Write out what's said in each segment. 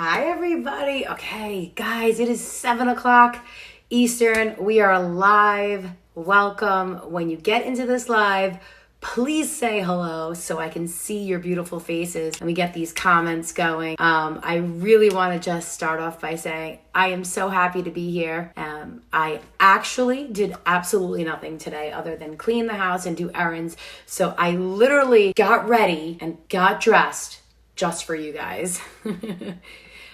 Hi, everybody. Okay, guys, it is 7 o'clock Eastern. We are live. Welcome. When you get into this live, please say hello so I can see your beautiful faces and we get these comments going. I really want to just start off by saying I am so happy to be here. I actually did absolutely nothing today other than clean the house and do errands. So I literally got ready and got dressed just for you guys.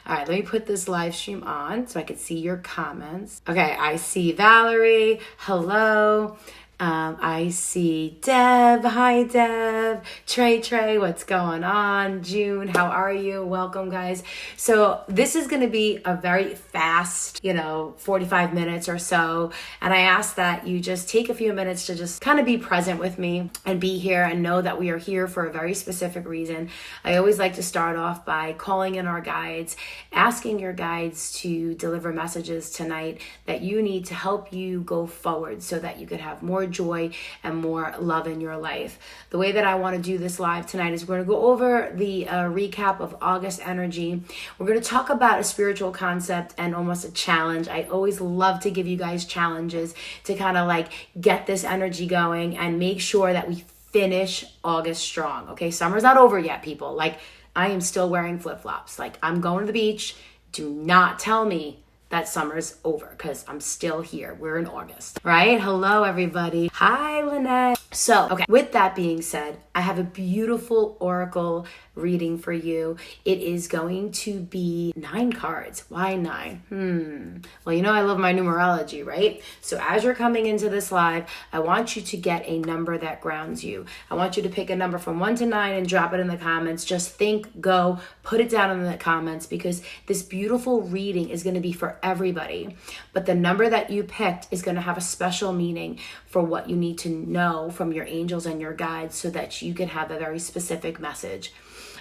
All right, let me put this live stream on so I can see your comments. Okay, I see Valerie. Hello. I see Deb. Hi, Deb. Trey, what's going on? June, how are you? Welcome, guys. So this is going to be a very fast, 45 minutes or so. And I ask that you just take a few minutes to just kind of be present with me and be here and know that we are here for a very specific reason. I always like to start off by calling in our guides, asking your guides to deliver messages tonight that you need to help you go forward so that you could have more joy and more love in your life. The way that I want to do this live tonight is we're going to go over the recap of August energy. We're going to talk about a spiritual concept and almost a challenge. I always love to give you guys challenges to kind of like get this energy going and make sure that we finish August strong. Okay, summer's not over yet, people. Like, I am still wearing flip-flops. Like, I'm going to the beach. Do not tell me that summer's over because I'm still here. We're in August, right? Hello, everybody. Hi, Lynette. So, okay, with that being said, I have a beautiful oracle reading for you. It is going to be 9 cards. Why 9? Well, I love my numerology, right? So as you're coming into this live, I want you to get a number that grounds you. I want you to pick a number from 1 to 9 and drop it in the comments. Just think, go, put it down in the comments because this beautiful reading is going to be for everybody. But the number that you picked is going to have a special meaning for what you need to know from your angels and your guides so that you can have a very specific message.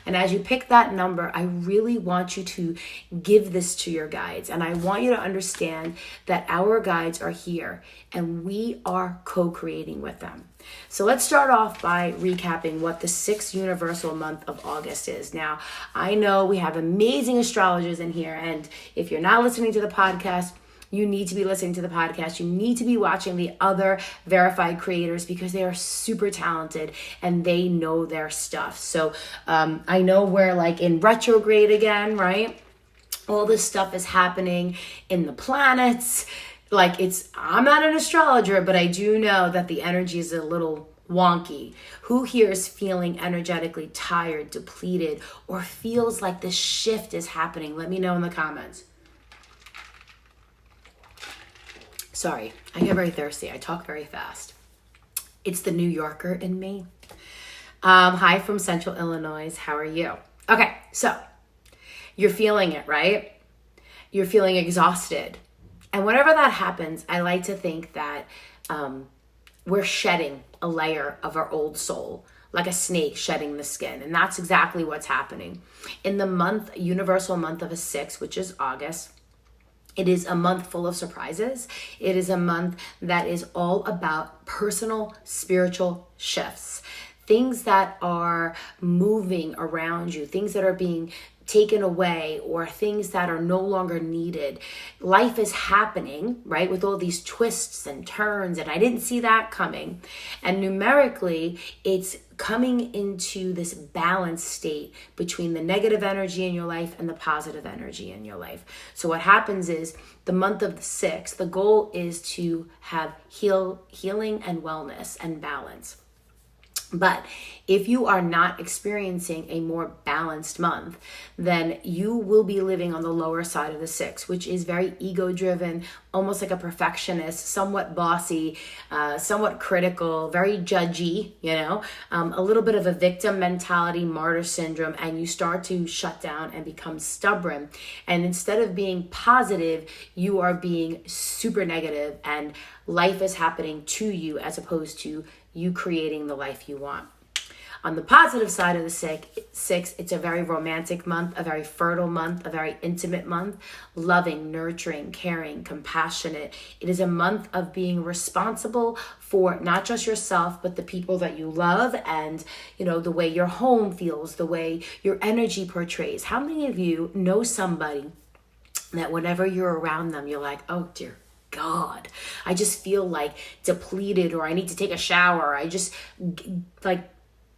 And as you pick that number, I really want you to give this to your guides. And I want you to understand that our guides are here and we are co-creating with them. So let's start off by recapping what the 6th universal month of August is. Now, I know we have amazing astrologers in here. And if you're not listening to the podcast, you need to be listening to the podcast. You need to be watching the other verified creators because they are super talented and they know their stuff. So I know we're like in retrograde again, right? All this stuff is happening in the planets. Like I'm not an astrologer, but I do know that the energy is a little wonky. Who here is feeling energetically tired, depleted, or feels like this shift is happening? Let me know in the comments. Sorry, I get very thirsty. I talk very fast. It's the New Yorker in me. Hi from Central Illinois. How are you? Okay, so you're feeling it, right? You're feeling exhausted. And whenever that happens, I like to think that we're shedding a layer of our old soul, like a snake shedding the skin. And that's exactly what's happening. In the universal month of a 6, which is August, it is a month full of surprises. It is a month that is all about personal spiritual shifts, things that are moving around you, things that are being taken away or things that are no longer needed. Life is happening, right, with all these twists and turns, and I didn't see that coming. And numerically, it's coming into this balanced state between the negative energy in your life and the positive energy in your life. So what happens is the month of the 6th, the goal is to have healing and wellness and balance. But if you are not experiencing a more balanced month, then you will be living on the lower side of the 6, which is very ego-driven, almost like a perfectionist, somewhat bossy, somewhat critical, very judgy, a little bit of a victim mentality, martyr syndrome, and you start to shut down and become stubborn. And instead of being positive, you are being super negative, and life is happening to you as opposed to you creating the life you want. On the positive side of the six, it's a very romantic month, a very fertile month, a very intimate month, loving, nurturing, caring, compassionate. It is a month of being responsible for not just yourself, but the people that you love, and the way your home feels, the way your energy portrays. How many of you know somebody that whenever you're around them, you're like, oh dear God, I just feel like depleted, or I need to take a shower. I just like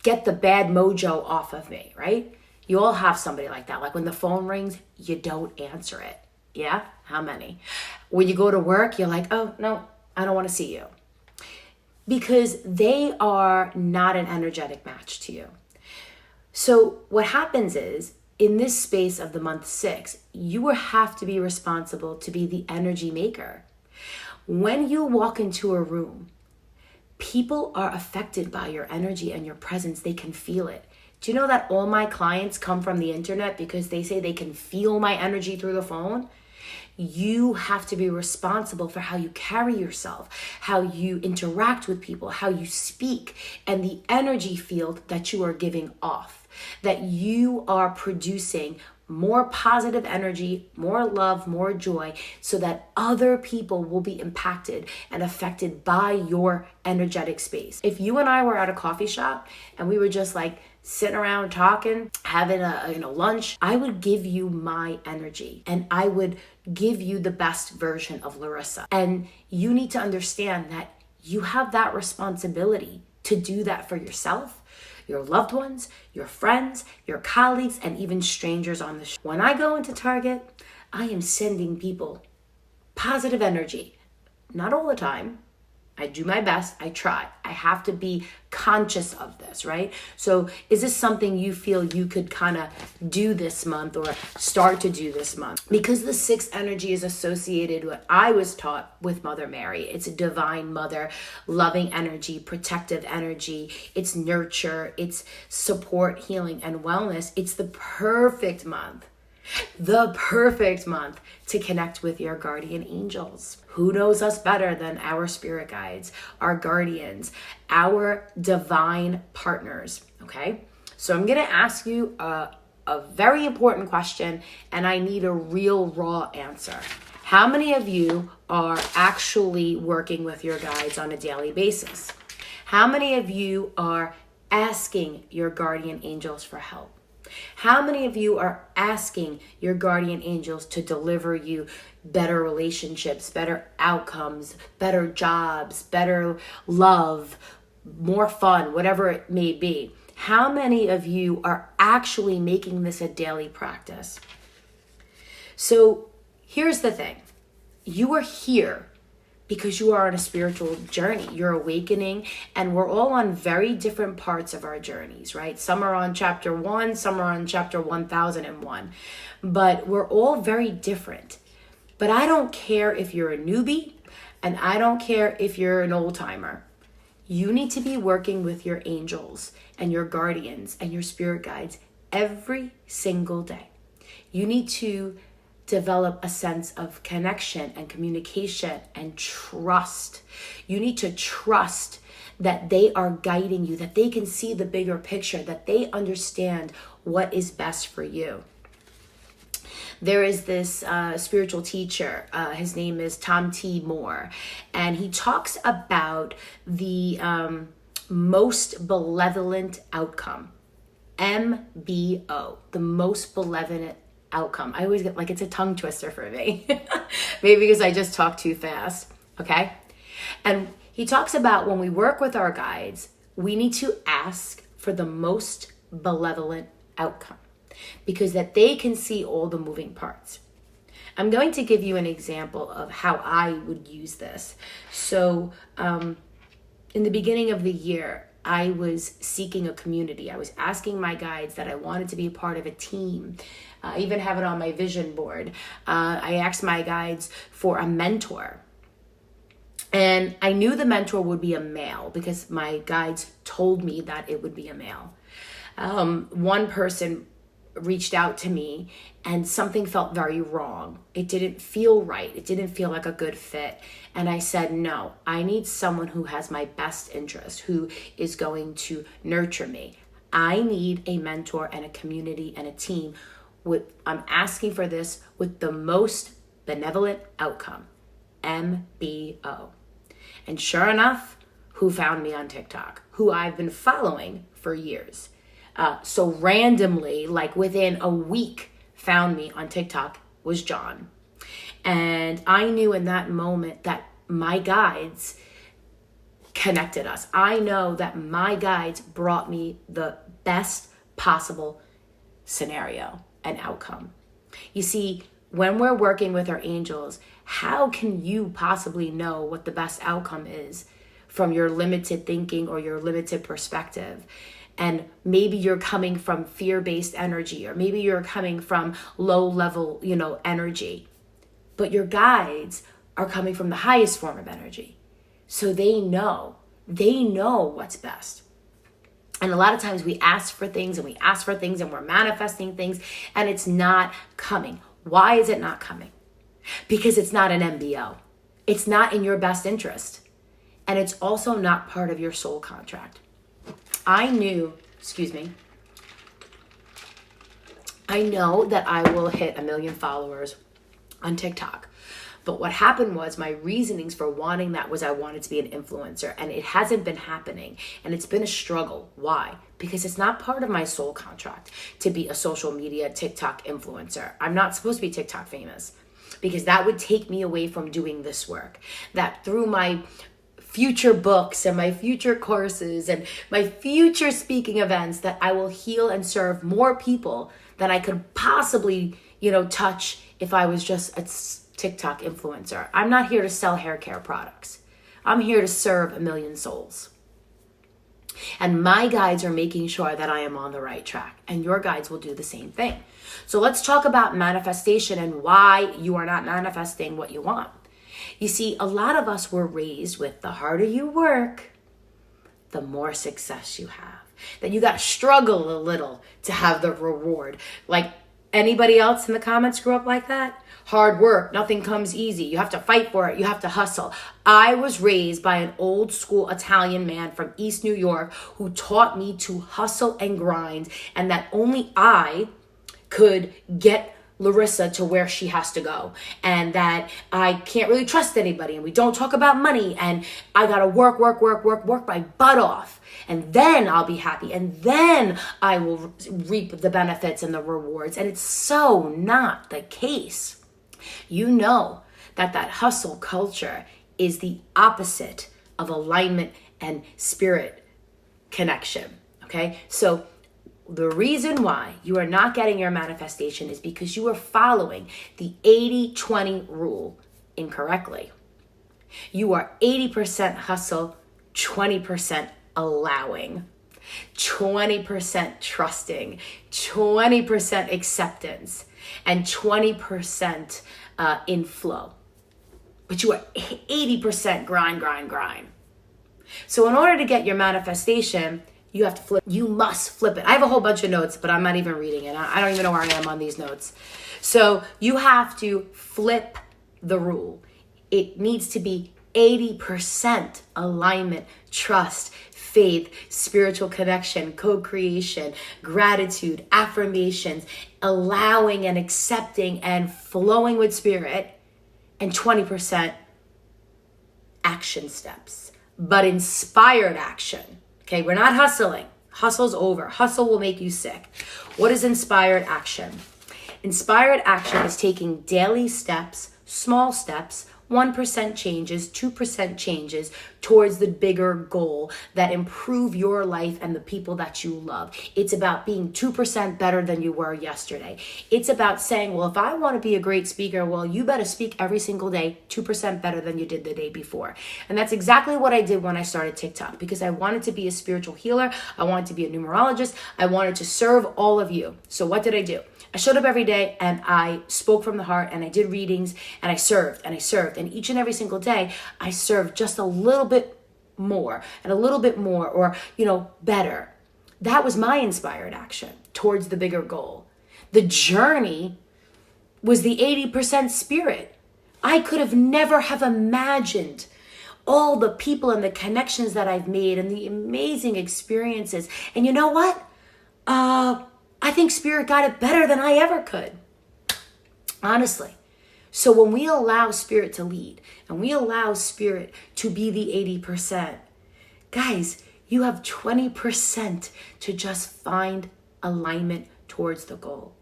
get the bad mojo off of me, right? You all have somebody like that. Like when the phone rings, you don't answer it. Yeah? How many? When you go to work, you're like, oh no, I don't want to see you. Because they are not an energetic match to you. So what happens is, in this space of the month 6, you will have to be responsible to be the energy maker. When you walk into a room, people are affected by your energy and your presence. They can feel it. Do you know that all my clients come from the internet because they say they can feel my energy through the phone? You have to be responsible for how you carry yourself, how you interact with people, how you speak, and the energy field that you are giving off, that you are producing more positive energy, more love, more joy, so that other people will be impacted and affected by your energetic space. If you and I were at a coffee shop and we were just like sitting around talking, having a lunch, I would give you my energy and I would give you the best version of Larissa. And you need to understand that you have that responsibility to do that for yourself, your loved ones, your friends, your colleagues, and even strangers on the street. When I go into Target, I am sending people positive energy. Not all the time. I do my best. I try. I have to be conscious of this, right? So is this something you feel you could kind of do this month or start to do this month? Because the 6th energy is associated with what I was taught with Mother Mary. It's a divine mother, loving energy, protective energy. It's nurture, it's support, healing, and wellness. It's the perfect month to connect with your guardian angels. Who knows us better than our spirit guides, our guardians, our divine partners, okay? So I'm gonna ask you a very important question, and I need a real raw answer. How many of you are actually working with your guides on a daily basis? How many of you are asking your guardian angels for help? How many of you are asking your guardian angels to deliver you better relationships, better outcomes, better jobs, better love, more fun, whatever it may be? How many of you are actually making this a daily practice? So here's the thing. You are here because you are on a spiritual journey. You're awakening, and we're all on very different parts of our journeys, right? Some are on chapter 1, some are on chapter 1001, but we're all very different. But I don't care if you're a newbie, and I don't care if you're an old timer. You need to be working with your angels and your guardians and your spirit guides every single day. You need to develop a sense of connection and communication and trust. You need to trust that they are guiding you, that they can see the bigger picture, that they understand what is best for you. There is this spiritual teacher, his name is Tom T. Moore, and he talks about the most benevolent outcome, MBO, the most benevolent outcome. I always get like it's a tongue twister for me. Maybe because I just talk too fast, okay? And he talks about when we work with our guides, we need to ask for the most benevolent outcome because that they can see all the moving parts. I'm going to give you an example of how I would use this. So in the beginning of the year, I was seeking a community. I was asking my guides that I wanted to be a part of a team. I even have it on my vision board. I asked my guides for a mentor. And I knew the mentor would be a male because my guides told me that it would be a male. One person reached out to me and something felt very wrong. It didn't feel right. It didn't feel like a good fit. And I said, no, I need someone who has my best interest, who is going to nurture me. I need a mentor and a community and a team. I'm asking for this with the most benevolent outcome, MBO. And sure enough, who found me on TikTok? Who I've been following for years. So randomly, like within a week, found me on TikTok was John. And I knew in that moment that my guides connected us. I know that my guides brought me the best possible scenario and outcome. You see, when we're working with our angels, how can you possibly know what the best outcome is from your limited thinking or your limited perspective? And maybe you're coming from fear-based energy, or maybe you're coming from low-level, energy. But your guides are coming from the highest form of energy. So they know what's best. And a lot of times we ask for things and we're manifesting things and it's not coming. Why is it not coming? Because it's not an MBO. It's not in your best interest. And it's also not part of your soul contract. I know that I will hit 1 million followers on TikTok. But what happened was my reasonings for wanting that was I wanted to be an influencer, and it hasn't been happening, and it's been a struggle. Why? Because it's not part of my soul contract to be a social media TikTok influencer. I'm not supposed to be TikTok famous because that would take me away from doing this work. That through my future books and my future courses and my future speaking events, that I will heal and serve more people than I could possibly, touch if I was just a TikTok influencer. I'm not here to sell hair care products. I'm here to serve 1 million souls. And my guides are making sure that I am on the right track, and your guides will do the same thing. So let's talk about manifestation and why you are not manifesting what you want. You see, a lot of us were raised with the harder you work, the more success you have. That you got to struggle a little to have the reward. Like anybody else in the comments grew up like that? Hard work, nothing comes easy. You have to fight for it. You have to hustle. I was raised by an old school Italian man from East New York who taught me to hustle and grind, and that only I could get LARISSA to where she has to go, and that I can't really trust anybody, and we don't talk about money, and I gotta work my butt off, and then I'll be happy, and then I will reap the benefits and the rewards. And it's so not the case. You know that hustle culture is the opposite of alignment and spirit connection, okay? So the reason why you are not getting your manifestation is because you are following the 80-20 rule incorrectly. You are 80% hustle, 20% allowing, 20% trusting, 20% acceptance, and 20% in flow. But you are 80% grind. So in order to get your manifestation, you have to flip. You must flip it. I have a whole bunch of notes, but I'm not even reading it. I don't even know where I am on these notes. So you have to flip the rule. It needs to be 80% alignment, trust, faith, spiritual connection, co-creation, gratitude, affirmations, allowing and accepting and flowing with spirit, and 20% action steps, but inspired action. Okay, we're not hustling. Hustle's over. Hustle will make you sick. What is inspired action? Inspired action is taking daily steps, small steps, 1% changes, 2% changes towards the bigger goal that improve your life and the people that you love. It's about being 2% better than you were yesterday. It's about saying, well, if I want to be a great speaker, well, you better speak every single day 2% better than you did the day before. And that's exactly what I did when I started TikTok, because I wanted to be a spiritual healer. I wanted to be a numerologist. I wanted to serve all of you. So what did I do? I showed up every day and I spoke from the heart, and I did readings, and I served. And each and every single day I served just a little bit more and a little bit more, or, better. That was my inspired action towards the bigger goal. The journey was the 80% spirit. I could have never have imagined all the people and the connections that I've made and the amazing experiences. And you know what? I think Spirit got it better than I ever could. Honestly. So when we allow Spirit to lead and we allow Spirit to be the 80%, guys, you have 20% to just find alignment towards the goal.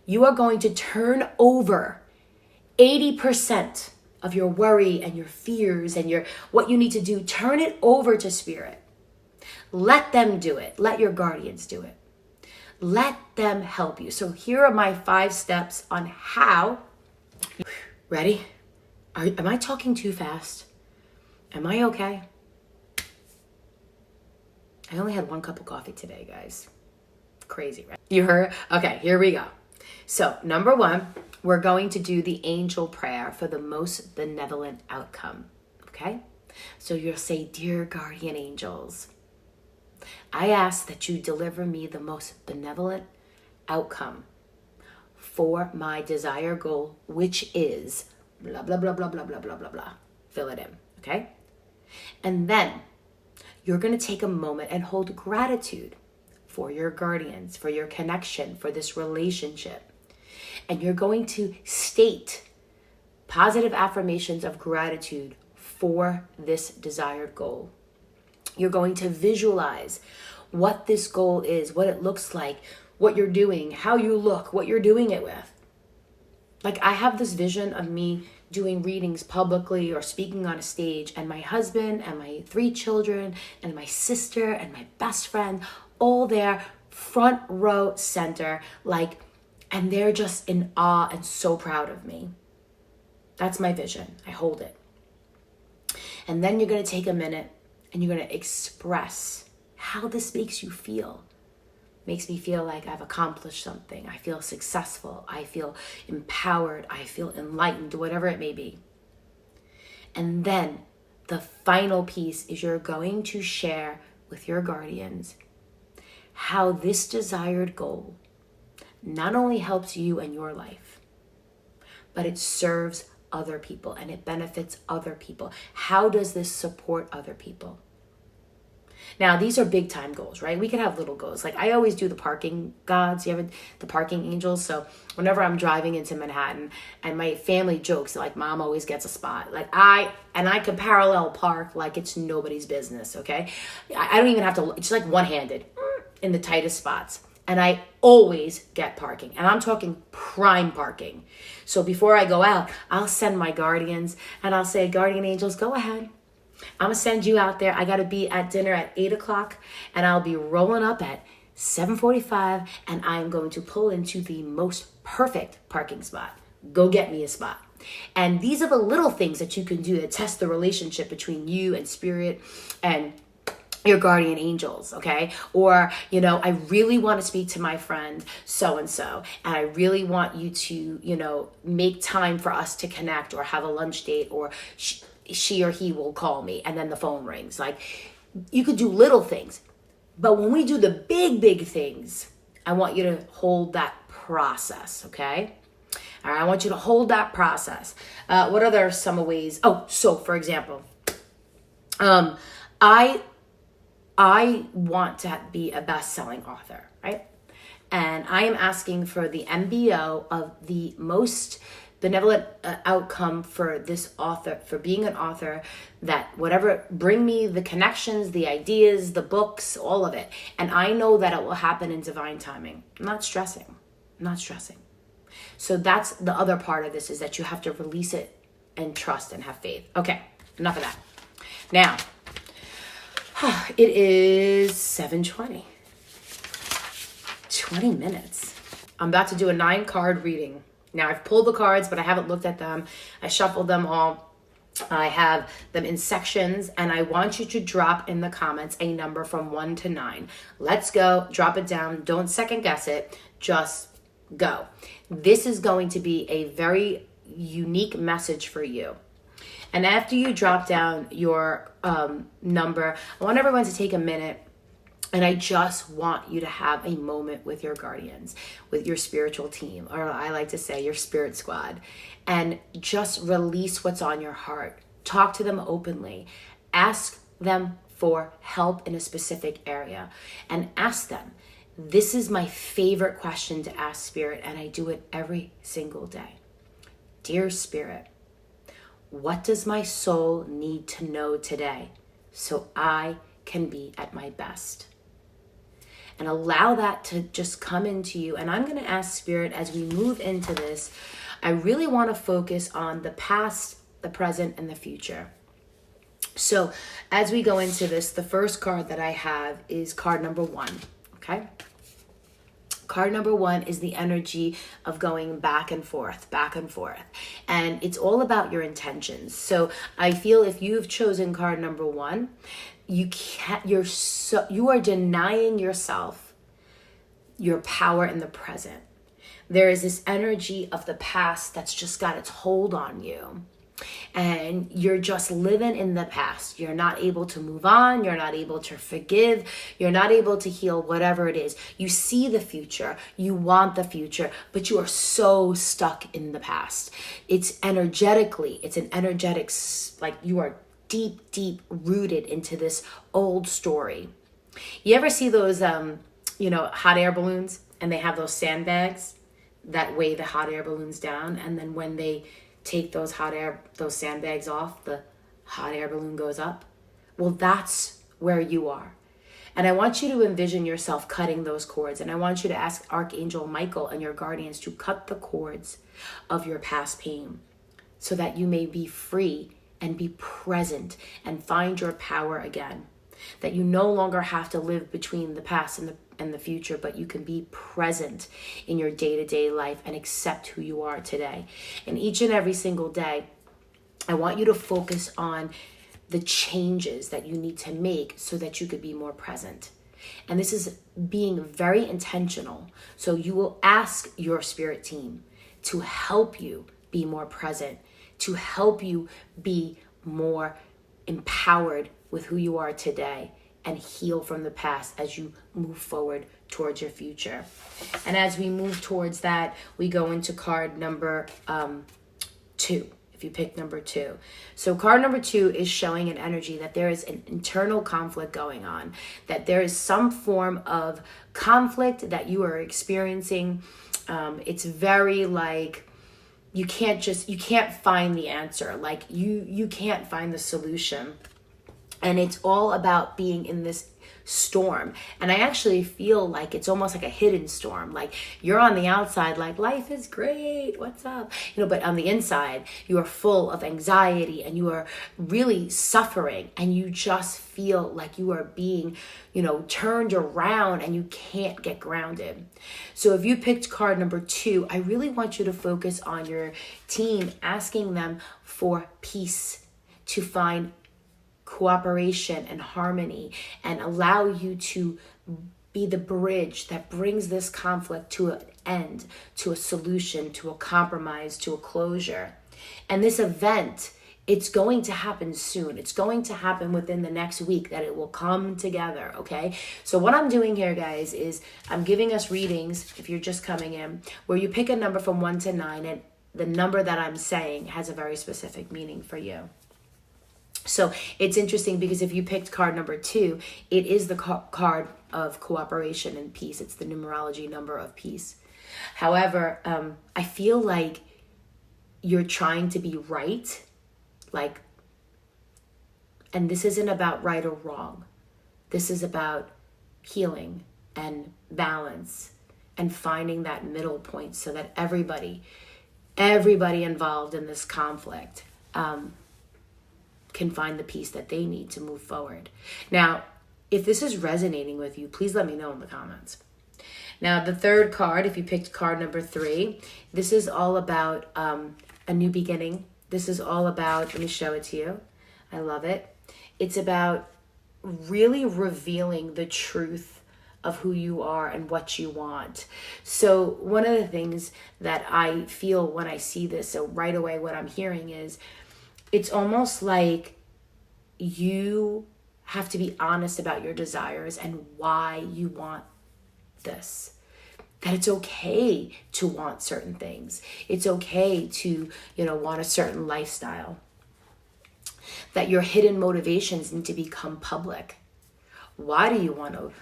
You are going to turn over 80% of your worry and your fears and your what you need to do. Turn it over to Spirit. Let them do it. Let your guardians do it. Let them help you. So here are my 5 steps on how. Ready? Am I talking too fast? Am I okay? I only had 1 cup of coffee today, guys. Crazy, right? You heard? Okay, here we go. So number 1, we're going to do the angel prayer for the most benevolent outcome. Okay? So you'll say, "Dear guardian angels, I ask that you deliver me the most benevolent outcome for my desired goal, which is blah, blah, blah, blah, blah, blah, blah, blah, blah." Fill it in, okay? And then you're going to take a moment and hold gratitude for your guardians, for your connection, for this relationship. And you're going to state positive affirmations of gratitude for this desired goal. You're going to visualize what this goal is, what it looks like, what you're doing, how you look, what you're doing it with. Like, I have this vision of me doing readings publicly or speaking on a stage, and my husband and my 3 children and my sister and my best friend all there, front row center, like, and they're just in awe and so proud of me. That's my vision. I hold it. And then you're going to take a minute and you're going to express how this makes you feel. Makes me feel like I've accomplished something. I feel successful. I feel empowered. I feel enlightened, whatever it may be. And then the final piece is you're going to share with your guardians how this desired goal not only helps you and your life, but it serves other people and it benefits other people. How does this support other people? Now, these are big time goals, right? We can have little goals. Like, I always do the parking gods, the parking angels. So whenever I'm driving into Manhattan and my family jokes, like, Mom always gets a spot. Like, I can parallel park like it's nobody's business, okay? I don't even have to, it's like one-handed in the tightest spots. And I always get parking. And I'm talking prime parking. So before I go out, I'll send my guardians and I'll say, "Guardian angels, go ahead. I'm going to send you out there. I got to be at dinner at 8 o'clock and I'll be rolling up at 7:45 and I'm going to pull into the most perfect parking spot. Go get me a spot." And these are the little things that you can do to test the relationship between you and Spirit and your guardian angels, okay? Or, I really want to speak to my friend so-and-so, and I really want you to, make time for us to connect or have a lunch date, or she or he will call me, and then the phone rings. Like, you could do little things, but when we do the big, big things, I want you to hold that process, okay? All right, I want you to hold that process. What other some ways? Oh, so for example, I want to be a best-selling author, right? And I am asking for the MBO of the most benevolent outcome for this author, for being an author, that whatever, bring me the connections, the ideas, the books, all of it. And I know that it will happen in divine timing. I'm not stressing. So that's the other part of this, is that you have to release it and trust and have faith. Okay, enough of that. Now, it is 7:20. 20 minutes. I'm about to do a 9-card reading. Now, I've pulled the cards, but I haven't looked at them. I shuffled them all. I have them in sections, and I want you to drop in the comments a number from 1 to 9. Let's go. Drop it down. Don't second guess it. Just go. This is going to be a very unique message for you. And after you drop down your number, I want everyone to take a minute, and I just want you to have a moment with your guardians, with your spiritual team, or I like to say your spirit squad, and just release what's on your heart. Talk to them openly. Ask them for help in a specific area, and ask them This is my favorite question to ask Spirit, and I do it every single day. Dear Spirit, what does my soul need to know today so I can be at my best? And allow that to just come into you. And I'm going to ask Spirit, as we move into this, I really want to focus on the past, the present, and the future. So as we go into this, the first card that I have is card number 1, okay? Card number 1 is the energy of going back and forth. And it's all about your intentions. So I feel if you've chosen card number 1, you are denying yourself your power in the present. There is this energy of the past that's just got its hold on you. And you're just living in the past. You're not able to move on. You're not able to forgive. You're not able to heal, whatever it is. You see the future. You want the future, but you are so stuck in the past. It's an energetic, like you are deep rooted into this old story. You ever see those, hot air balloons, and they have those sandbags that weigh the hot air balloons down, and then when they take those sandbags off, the hot air balloon goes up? Well, that's where you are. And I want you to envision yourself cutting those cords. And I want you to ask Archangel Michael and your guardians to cut the cords of your past pain so that you may be free and be present and find your power again. That you no longer have to live between the past and the future, but you can be present in your day-to-day life and accept who you are today. And each and every single day, I want you to focus on the changes that you need to make so that you could be more present. And this is being very intentional. So you will ask your spirit team to help you be more present, to help you be more empowered with who you are today and heal from the past as you move forward towards your future. And as we move towards that, we go into card number 2, if you pick number 2. So card number 2 is showing an energy that there is an internal conflict going on, that there is some form of conflict that you are experiencing. It's very like, you can't find the answer. Like you can't find the solution. And it's all about being in this storm. And I actually feel like it's almost like a hidden storm. Like you're on the outside, like life is great, what's up? But on the inside, you are full of anxiety and you are really suffering and you just feel like you are being, turned around and you can't get grounded. So if you picked card number 2, I really want you to focus on your team, asking them for peace, to find cooperation and harmony, and allow you to be the bridge that brings this conflict to an end, to a solution, to a compromise, to a closure. And this event, it's going to happen soon. It's going to happen within the next week that it will come together, okay? So what I'm doing here, guys, is I'm giving us readings, if you're just coming in, where you pick a number from 1 to 9, and the number that I'm saying has a very specific meaning for you. So it's interesting because if you picked card number 2, it is the card of cooperation and peace. It's the numerology number of peace. However, I feel like you're trying to be right, and this isn't about right or wrong. This is about healing and balance and finding that middle point so that everybody involved in this conflict can find the peace that they need to move forward. Now, if this is resonating with you, please let me know in the comments. Now, the third card, if you picked card number 3, this is all about a new beginning. This is all about, let me show it to you. I love it. It's about really revealing the truth of who you are and what you want. So one of the things that I feel when I see this, so right away what I'm hearing is, it's almost like you have to be honest about your desires and why you want this. That it's okay to want certain things. It's okay to, want a certain lifestyle. That your hidden motivations need to become public. Why do you want to,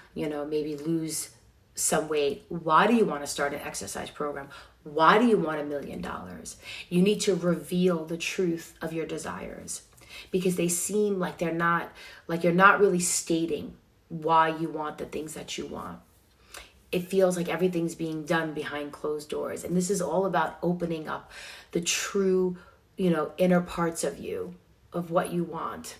maybe lose some weight? Why do you want to start an exercise program? Why do you want $1 million? You need to reveal the truth of your desires, because they seem like you're not really stating why you want the things that you want. It feels like everything's being done behind closed doors. And this is all about opening up the true, inner parts of you, of what you want.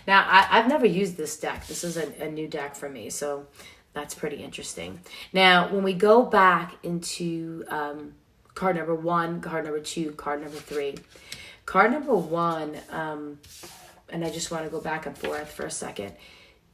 Now, I've never used this deck. This is a new deck for me, so that's pretty interesting. Now, when we go back into card number 1, card number 2, card number 3. Card number 1, and I just want to go back and forth for a second.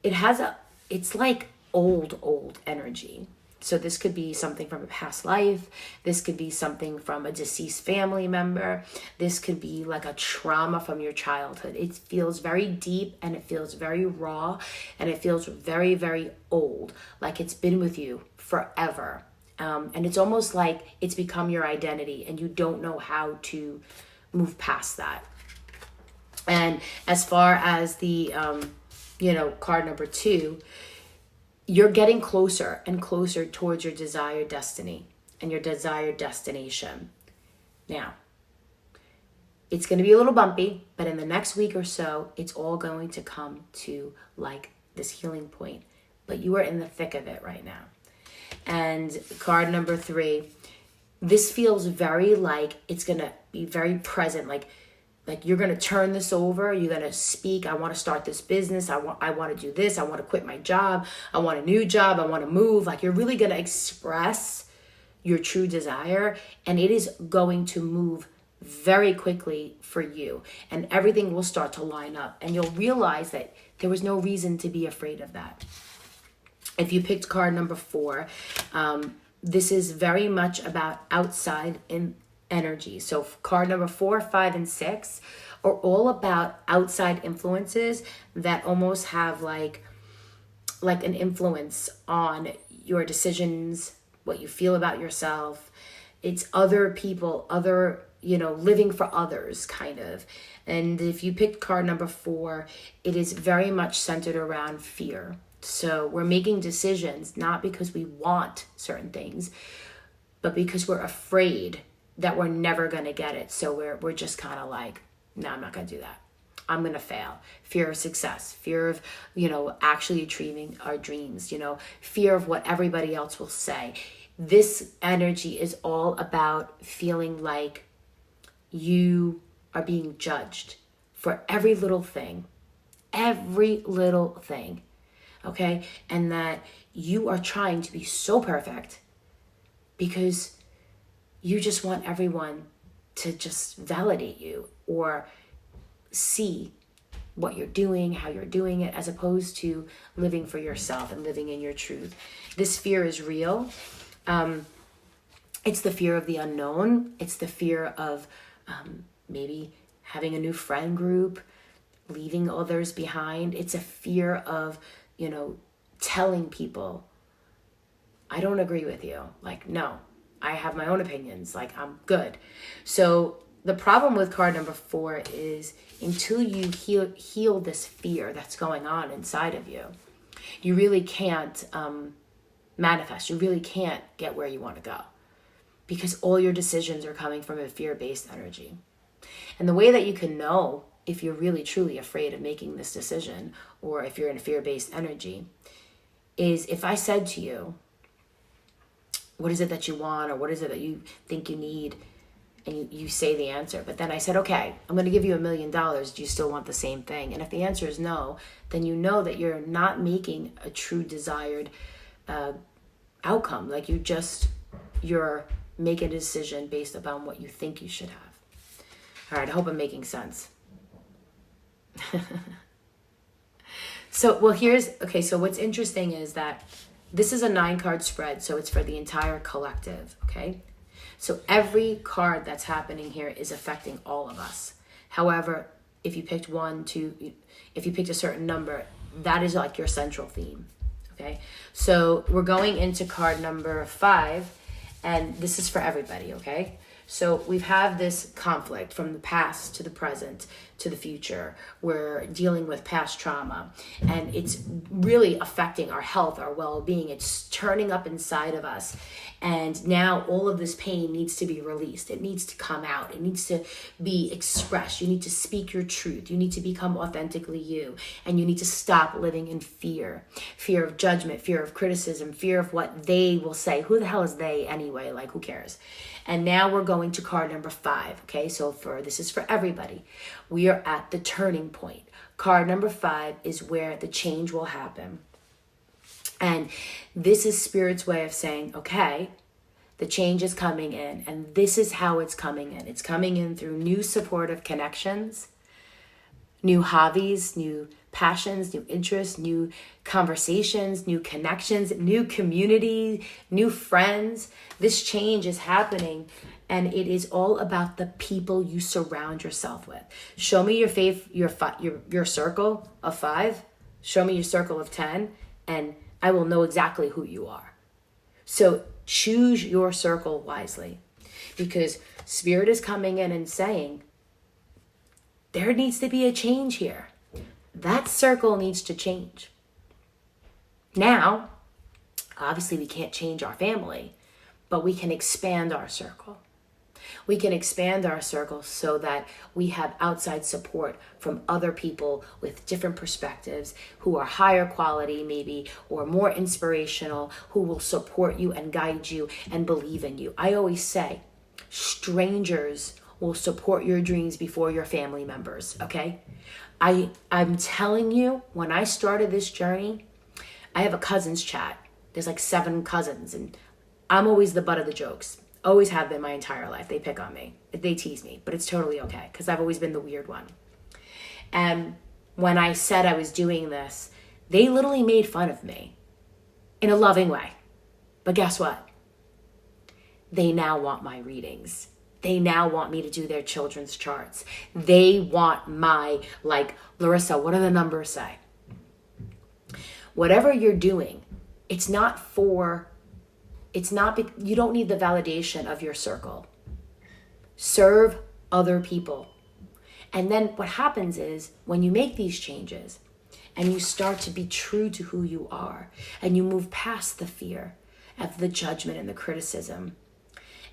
It's like old energy. So this could be something from a past life. This could be something from a deceased family member. This could be like a trauma from your childhood. It feels very deep, and it feels very raw, and it feels very, very old, like it's been with you forever. And it's almost like it's become your identity, and you don't know how to move past that. And as far as the, card number 2, you're getting closer and closer towards your desired destiny and your desired destination. Now, it's going to be a little bumpy, but in the next week or so, it's all going to come to like this healing point. But you are in the thick of it right now. And card number 3, this feels very like it's going to be very present, like you're going to turn this over. You're going to speak. I want to start this business. I want to do this. I want to quit my job. I want a new job. I want to move. Like, you're really going to express your true desire, and it is going to move very quickly for you, and everything will start to line up, and you'll realize that there was no reason to be afraid of that. If you picked card number 4, this is very much about outside in energy. So card number 4, 5, and 6 are all about outside influences that almost have like an influence on your decisions, what you feel about yourself. It's other people, living for others kind of. And if you picked card number 4, it is very much centered around fear. So we're making decisions not because we want certain things, but because we're afraid that we're never going to get it. So we're just kind of like, no, I'm not going to do that. I'm going to fail. Fear of success, fear of, actually achieving our dreams, fear of what everybody else will say. This energy is all about feeling like you are being judged for every little thing, okay? And that you are trying to be so perfect because you just want everyone to just validate you or see what you're doing, how you're doing it, as opposed to living for yourself and living in your truth. This fear is real. It's the fear of the unknown. It's the fear of maybe having a new friend group, leaving others behind. It's a fear of, telling people, I don't agree with you. Like, no, I have my own opinions. Like, I'm good. So the problem with card number 4 is until you heal this fear that's going on inside of you, you really can't manifest. You really can't get where you want to go because all your decisions are coming from a fear-based energy. And the way that you can know if you're really truly afraid of making this decision or if you're in a fear-based energy is if I said to you, what is it that you want or what is it that you think you need? And you say the answer. But then I said, okay, I'm going to give you $1 million. Do you still want the same thing? And if the answer is no, then you know that you're not making a true desired outcome. Like you're making a decision based upon what you think you should have. All right, I hope I'm making sense. So what's interesting is that this is a 9-card spread, so it's for the entire collective, okay? So every card that's happening here is affecting all of us. However, if you picked 1, 2, if you picked a certain number, that is like your central theme, okay? So we're going into card number 5, and this is for everybody, okay? So we have this conflict from the past to the present to the future. We're dealing with past trauma, and it's really affecting our health, our well-being. It's turning up inside of us. And now all of this pain needs to be released. It needs to come out. It needs to be expressed. You need to speak your truth. You need to become authentically you. And you need to stop living in fear. Fear of judgment, fear of criticism, fear of what they will say. Who the hell is they anyway? Like, who cares? And now we're going to card number 5. Okay, so this is for everybody. We are at the turning point. Card number 5 is where the change will happen. And this is Spirit's way of saying, okay, the change is coming in, and this is how it's coming in. It's coming in through new supportive connections, new hobbies, new passions, new interests, new conversations, new connections, new community, new friends. This change is happening, and it is all about the people you surround yourself with. Show me your circle of 5. Show me your circle of 10, and I will know exactly who you are. So choose your circle wisely, because Spirit is coming in and saying, there needs to be a change here. That circle needs to change. Now, obviously we can't change our family, but we can expand our circle. We can expand our circle so that we have outside support from other people with different perspectives, who are higher quality maybe, or more inspirational, who will support you and guide you and believe in you. I always say, strangers will support your dreams before your family members, okay? I'm telling you, when I started this journey, I have a cousins chat. There's like 7 cousins, and I'm always the butt of the jokes. Always have been my entire life. They pick on me. They tease me, but it's totally okay, because I've always been the weird one. And when I said I was doing this, they literally made fun of me in a loving way. But guess what? They now want my readings. They now want me to do their children's charts. They want my, like, Larissa, what do the numbers say? Whatever you're doing, you don't need the validation of your circle. Serve other people. And then what happens is, when you make these changes and you start to be true to who you are, and you move past the fear of the judgment and the criticism,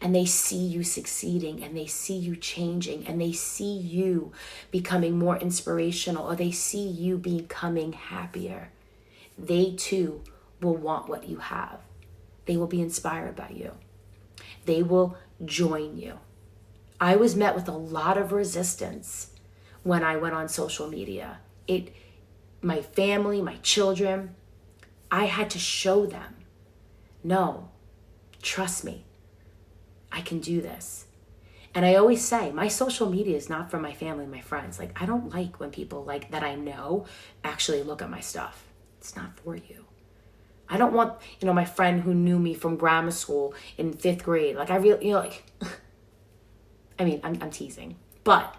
and they see you succeeding, and they see you changing, and they see you becoming more inspirational, or they see you becoming happier, they too will want what you have. They will be inspired by you. They will join you. I was met with a lot of resistance when I went on social media. My family, my children, I had to show them, no, trust me, I can do this. And I always say, my social media is not for my family and my friends. Like, I don't like when people like that I know actually look at my stuff. It's not for you. I don't want, my friend who knew me from grammar school in 5th grade. Like, I really, I mean, I'm teasing. But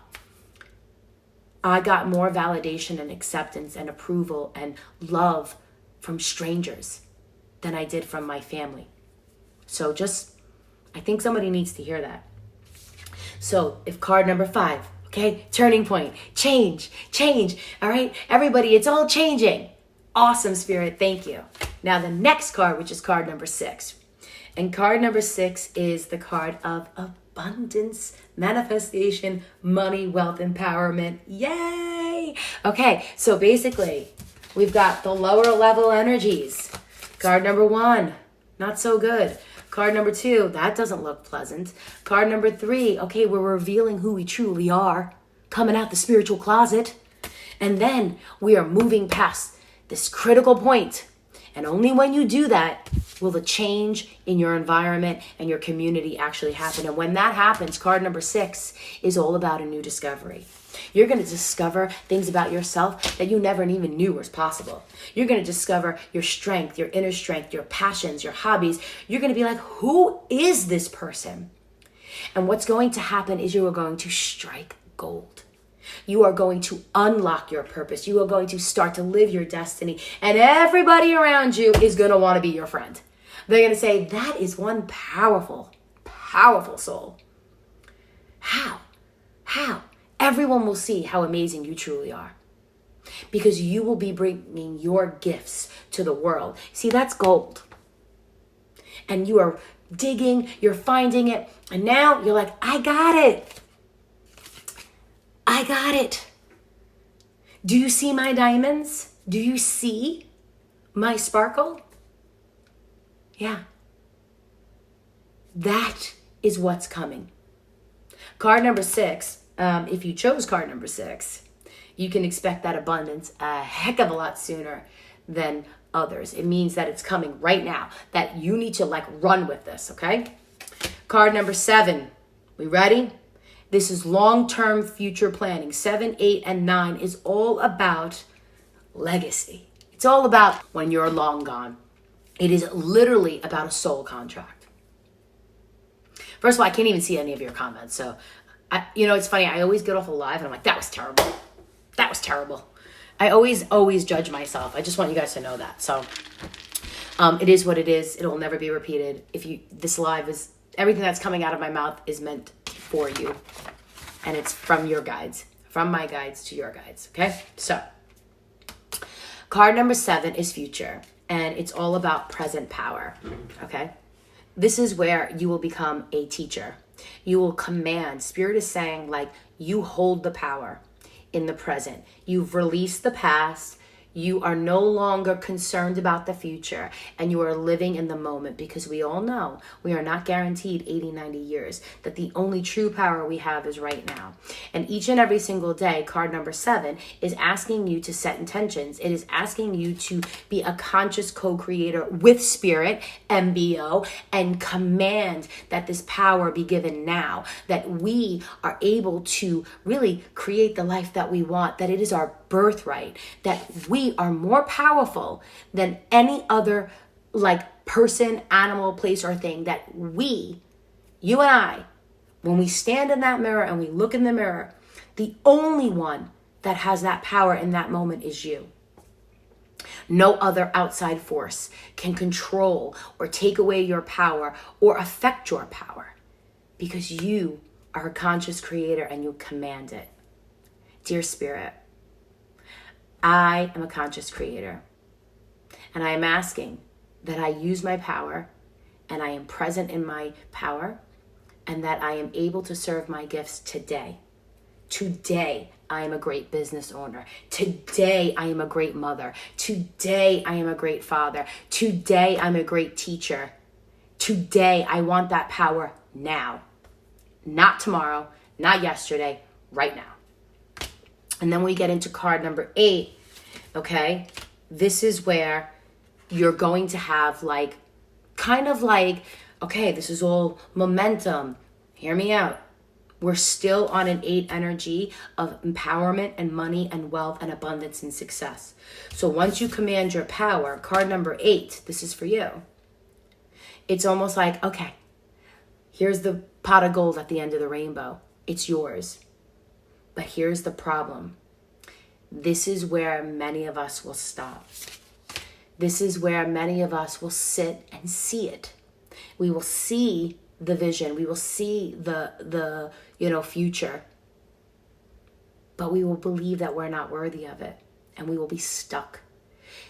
I got more validation and acceptance and approval and love from strangers than I did from my family. So I think somebody needs to hear that. So if card number 5, okay, turning point, change. All right, everybody, it's all changing. Awesome, Spirit, thank you. Now the next card, which is card number 6. And card number 6 is the card of abundance, manifestation, money, wealth, empowerment. Yay! Okay, so basically, we've got the lower level energies. Card number 1, not so good. Card number 2, that doesn't look pleasant. Card number 3, okay, we're revealing who we truly are, coming out the spiritual closet. And then we are moving past this critical point. And only when you do that will the change in your environment and your community actually happen. And when that happens, card number 6 is all about a new discovery. You're going to discover things about yourself that you never even knew was possible. You're going to discover your strength, your inner strength, your passions, your hobbies. You're going to be like, who is this person? And what's going to happen is you are going to strike gold. You are going to unlock your purpose. You are going to start to live your destiny. And everybody around you is going to want to be your friend. They're going to say, that is one powerful, powerful soul. How? everyone will see how amazing you truly are. Because you will be bringing your gifts to the world. See, that's gold. And you are digging, you're finding it, and now you're like, I got it. I got it. Do you see my diamonds? Do you see my sparkle? Yeah. That is what's coming. Card number 6, if you chose card number 6, you can expect that abundance a heck of a lot sooner than others. It means that it's coming right now, that you need to like run with this, okay? Card number 7, we ready? This is long-term future planning. 7, 8, and 9 is all about legacy. It's all about when you're long gone. It is literally about a soul contract. First of all, I can't even see any of your comments. So, it's funny. I always get off a live and I'm like, that was terrible. That was terrible. I always judge myself. I just want you guys to know that. So, it is what it is. It will never be repeated. This live is, everything that's coming out of my mouth is meant for you. And it's from your guides, from my guides to your guides. Okay. So card number 7 is future, and it's all about present power. Okay. This is where you will become a teacher. You will command. Spirit is saying, like, you hold the power in the present. You've released the past. You are no longer concerned about the future, and you are living in the moment, because we all know we are not guaranteed 80, 90 years, that the only true power we have is right now. And each and every single day, card number 7 is asking you to set intentions. It is asking you to be a conscious co-creator with spirit, MBO, and command that this power be given now, that we are able to really create the life that we want, that it is our birthright, that we are more powerful than any other person, animal, place, or thing, that you and I, when we stand in that mirror and we look in the mirror, the only one that has that power in that moment is you. No other outside force can control or take away your power or affect your power, because you are a conscious creator and you command it. Dear Spirit, I am a conscious creator, and I am asking that I use my power, and I am present in my power, and that I am able to serve my gifts today. Today, I am a great business owner. Today, I am a great mother. Today, I am a great father. Today, I'm a great teacher. Today, I want that power now. Not tomorrow, not yesterday, right now. And then we get into card number 8, okay? This is where you're going to have okay, this is all momentum. Hear me out. We're still on an 8 energy of empowerment and money and wealth and abundance and success. So once you command your power, card number 8, this is for you. It's almost like, okay, here's the pot of gold at the end of the rainbow. It's yours. But here's the problem. This is where many of us will stop. This is where many of us will sit and see it. We will see the vision. We will see the future. But we will believe that we're not worthy of it, and we will be stuck.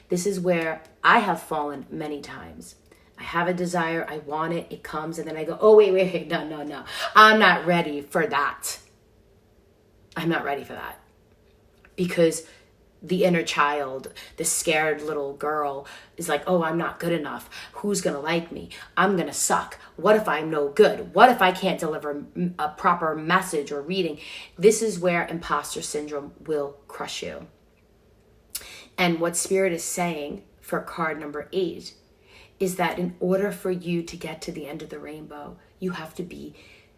This is where I have fallen many times. I have a desire, I want it, it comes, and then I go, oh, wait, no. I'm not ready for that. I'm not ready for that, because the inner child, the scared little girl is like, oh, I'm not good enough. Who's going to like me? I'm going to suck. What if I'm no good? What if I can't deliver a proper message or reading? This is where imposter syndrome will crush you. And what Spirit is saying for card number 8 is that in order for you to get to the end of the rainbow, you have to be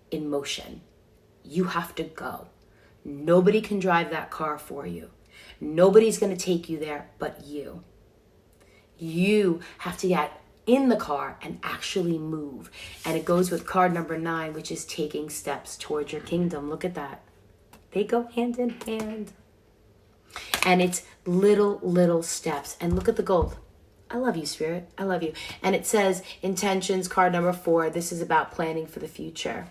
in motion. You have to go. Nobody can drive that car for you. Nobody's going to take you there but you. You have to get in the car and actually move. And it goes with card number 9, which is taking steps towards your kingdom. Look at that. They go hand in hand. And it's little steps. And look at the gold. I love you, Spirit. I love you. And it says intentions, card number 4. This is about planning for the future.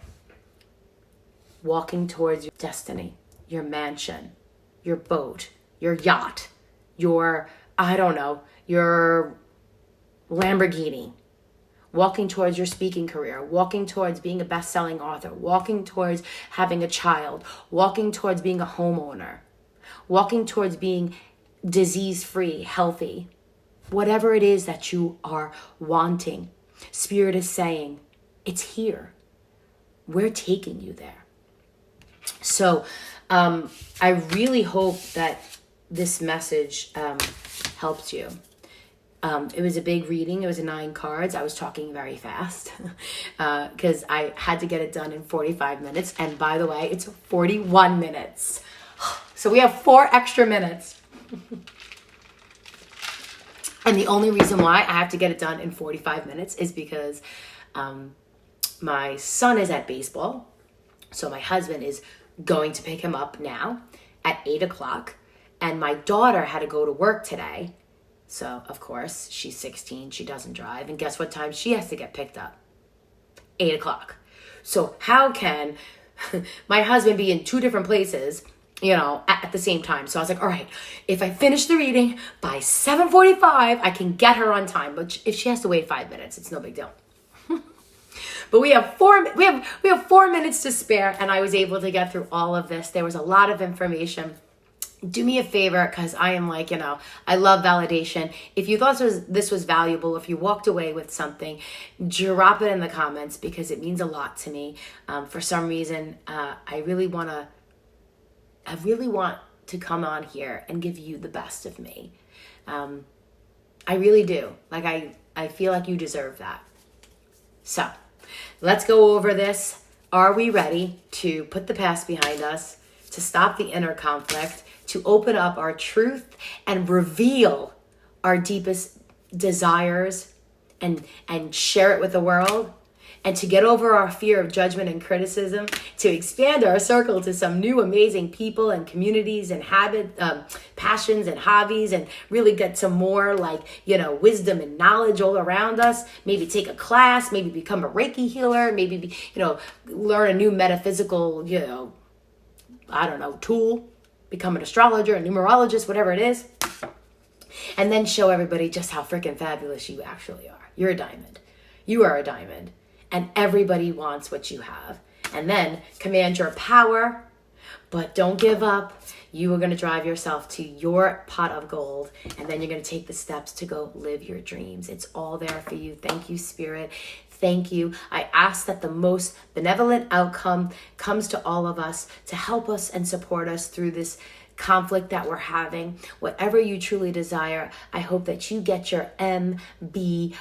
Walking towards your destiny. your mansion, your boat, your yacht, your, I don't know, your Lamborghini, walking towards your speaking career, walking towards being a best-selling author, walking towards having a child, walking towards being a homeowner, walking towards being disease-free, healthy, whatever it is that you are wanting. Spirit is saying, it's here. We're taking you there. So I really hope that this message helps you. It was a big reading. It was 9 cards. I was talking very fast because I had to get it done in 45 minutes. And by the way, it's 41 minutes. So we have 4 extra minutes. And the only reason why I have to get it done in 45 minutes is because my son is at baseball. So my husband is going to pick him up now at 8 o'clock. And my daughter had to go to work today. So, of course, she's 16. She doesn't drive. And guess what time she has to get picked up? 8 o'clock. So how can my husband be in 2 different places, at the same time? So I was like, all right, if I finish the reading by 7:45, I can get her on time. But if she has to wait 5 minutes, it's no big deal. But we have 4 minutes to spare, and I was able to get through all of this. There was a lot of information. Do me a favor, because I am I love validation. If you thought this was valuable, if you walked away with something, drop it in the comments, because it means a lot to me. For some reason, I really want to come on here and give you the best of me. I really do. I feel like you deserve that. So let's go over this. Are we ready to put the past behind us, to stop the inner conflict, to open up our truth and reveal our deepest desires and share it with the world, and to get over our fear of judgment and criticism, to expand our circle to some new amazing people and communities and passions and hobbies, and really get some more wisdom and knowledge all around us. Maybe take a class, maybe become a Reiki healer, maybe learn a new metaphysical tool, become an astrologer, a numerologist, whatever it is. And then show everybody just how freaking fabulous you actually are. You're a diamond. You are a diamond. And everybody wants what you have. And then command your power, but don't give up. You are going to drive yourself to your pot of gold, and then you're going to take the steps to go live your dreams. It's all there for you. Thank you, Spirit. Thank you. I ask that the most benevolent outcome comes to all of us to help us and support us through this conflict that we're having. Whatever you truly desire, I hope that you get your MBO.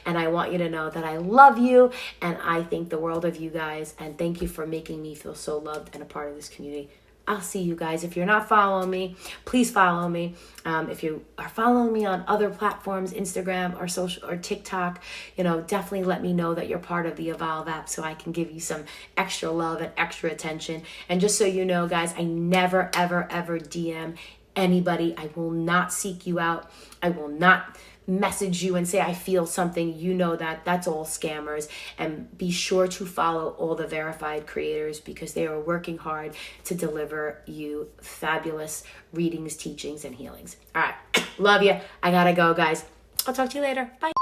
And I want you to know that I love you, and I think the world of you guys. And thank you for making me feel so loved and a part of this community. I'll see you guys. If you're not following me, please follow me. If you are following me on other platforms, Instagram or social or TikTok, definitely let me know that you're part of the Evolve app, so I can give you some extra love and extra attention. And just so you know, guys, I never, ever, ever DM anybody. I will not seek you out. I will not message you and say I feel something. That's all scammers. And be sure to follow all the verified creators, because they are working hard to deliver you fabulous readings, teachings, and healings. All right, love you. I gotta go, guys. I'll talk to you later. Bye.